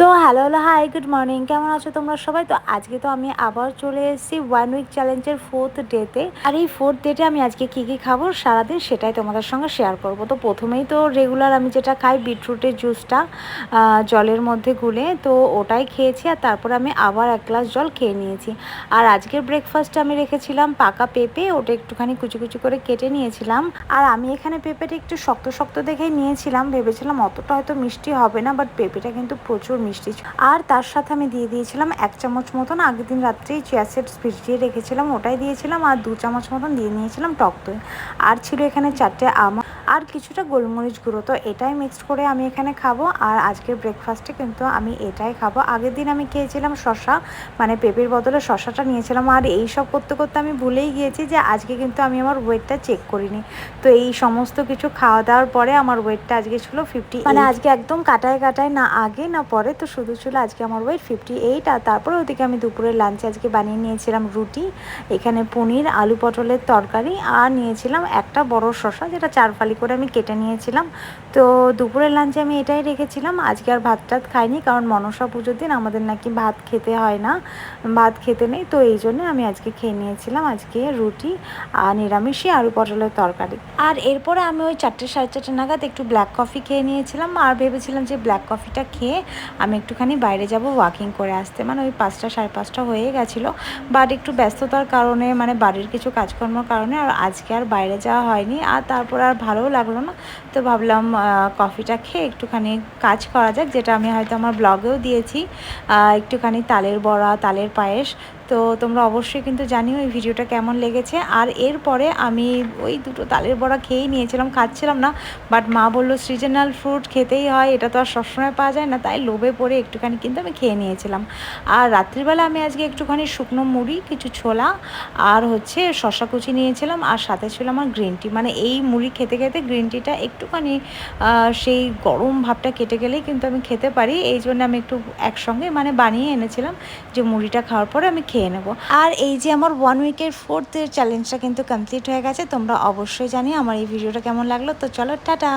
So hello hi good morning, কেমন আছো তোমরা সবাই? তো আজকে তো আমি আবার চলে এসেছি 1 উইক চ্যালেঞ্জের 4th ডেতে। আর এই 4th ডেতে আমি আজকে কী কী খাবো সারাদিন সেটাই তোমাদের সঙ্গে শেয়ার করব। তো প্রথমেই তো রেগুলার আমি যেটা খাই বিটরুটের জুসটা জলের মধ্যে গুলে, তো ওটাই খেয়েছি। আর তারপর আমি আবার 1 গ্লাস জল খেয়ে নিয়েছি। আর আজকের ব্রেকফাস্টে আমি রেখেছিলাম পাকা পেঁপে, ওটা একটুখানি কুচি কুচি করে কেটে নিয়েছিলাম। আর আমি এখানে পেঁপেটা একটু শক্ত শক্ত দেখেই নিয়েছিলাম, ভেবেছিলাম অতটা হয়তো মিষ্টি হবে না, বাট পেঁপেটা কিন্তু প্রচুর মিষ্টি। আর তার সাথে আমি দিয়ে দিয়েছিলাম 1 চামচ মতন আগের দিন রাত্রেই চিয়া সিডস ভিজিয়ে রেখেছিলাম, ওটাই দিয়েছিলাম। আর 2 চামচ মতন দিয়ে নিয়েছিলাম টক দই। আর ছিল এখানে 4টে আমন্ড আর কিছুটা গোলমরিচ গুঁড়ো। তো এটাই মিক্সড করে আমি এখানে খাবো। আর আজকের ব্রেকফাস্টে কিন্তু আমি এটাই খাবো। আগের দিন আমি খেয়েছিলাম শসা, মানে পেঁপের বদলে শসাটা নিয়েছিলাম। আর এই সব করতে করতে আমি ভুলেই গিয়েছি যে আজকে কিন্তু আমি আমার ওয়েটটা চেক করিনি। তো এই সমস্ত কিছু খাওয়া দাওয়ার পরে আমার ওয়েটটা আজকে ছিল 58, মানে আজকে একদম কাটায় কাটায়, না আগে না পরে। তো শুধু ছিল আজকে আমার ওয়েট 58। আর তারপরে ওদিকে আমি দুপুরের লাঞ্চে আজকে বানিয়ে নিয়েছিলাম রুটি, এখানে পনির, আলু পটলের তরকারি, আর নিয়েছিলাম একটা বড় শসা, যেটা 4 ফালি করে আমি কেটে নিয়েছিলাম। তো দুপুরের লাঞ্চে আমি এটাই রেখেছিলাম। আজকে আর ভাত টাত খাইনি, কারণ মনসা পুজোর দিন আমাদের নাকি ভাত খেতে হয় না, ভাত খেতে নেই। তো এই জন্য আমি আজকে খেয়ে নিয়েছিলাম আজকে রুটি আর নিরামিষই আলু পটলের তরকারি। আর এরপরে আমি ওই 4টে 4:30 নাগাদ একটু ব্ল্যাক কফি খেয়ে নিয়েছিলাম। আর ভেবেছিলাম যে ব্ল্যাক কফিটা খেয়ে আমি একটুখানি বাইরে যাব ওয়াকিং করে আসতে, মানে ওই 5টা 5:30 হয়ে গেছিলো। বাট একটু ব্যস্ততার কারণে, মানে বাড়ির কিছু কাজকর্মের কারণে আর আজকে আর বাইরে যাওয়া হয়নি। আর তারপর আর ভালোও লাগলো না, তো ভাবলাম কফিটা খেয়ে একটুখানি কাজ করা যাক, যেটা আমি হয়তো আমার ব্লগেও দিয়েছি, একটুখানি তালের বড়া, তালের পায়েস। তো তোমরা অবশ্যই কিন্তু জানিও এই ভিডিওটা কেমন লেগেছে। আর এরপরে আমি ওই 2টো তালের বড়া খেয়েই নিয়েছিলাম, খাচ্ছিলাম না। বাট মা বললো সিজনাল ফ্রুট খেতেই হয়, এটা তো আর সবসময় পাওয়া যায় না, তাই লোভে পড়ে একটুখানি কিন্তু আমি খেয়ে নিয়েছিলাম। আর রাত্রিবেলা আমি আজকে একটুখানি শুকনো মুড়ি, কিছু ছোলা আর হচ্ছে শসা কুচি নিয়েছিলাম, আর সাথে ছিল আমার গ্রিন টি। মানে এই মুড়ি খেতে খেতে গ্রিন টিটা একটুখানি সেই গরম ভাবটা কেটে গেলেই কিন্তু আমি খেতে পারি, এই জন্য আমি একটু একসঙ্গে মানে বানিয়ে এনেছিলাম যে মুড়িটা খাওয়ার পরে আমি খেয়ে নেব। আর এই যে আমার 1 উইকের 4th চ্যালেঞ্জটা কিন্তু কমপ্লিট হয়ে গেছে। তোমরা অবশ্যই জানিও আমার এই ভিডিওটা কেমন লাগলো। তো চলো টাটা।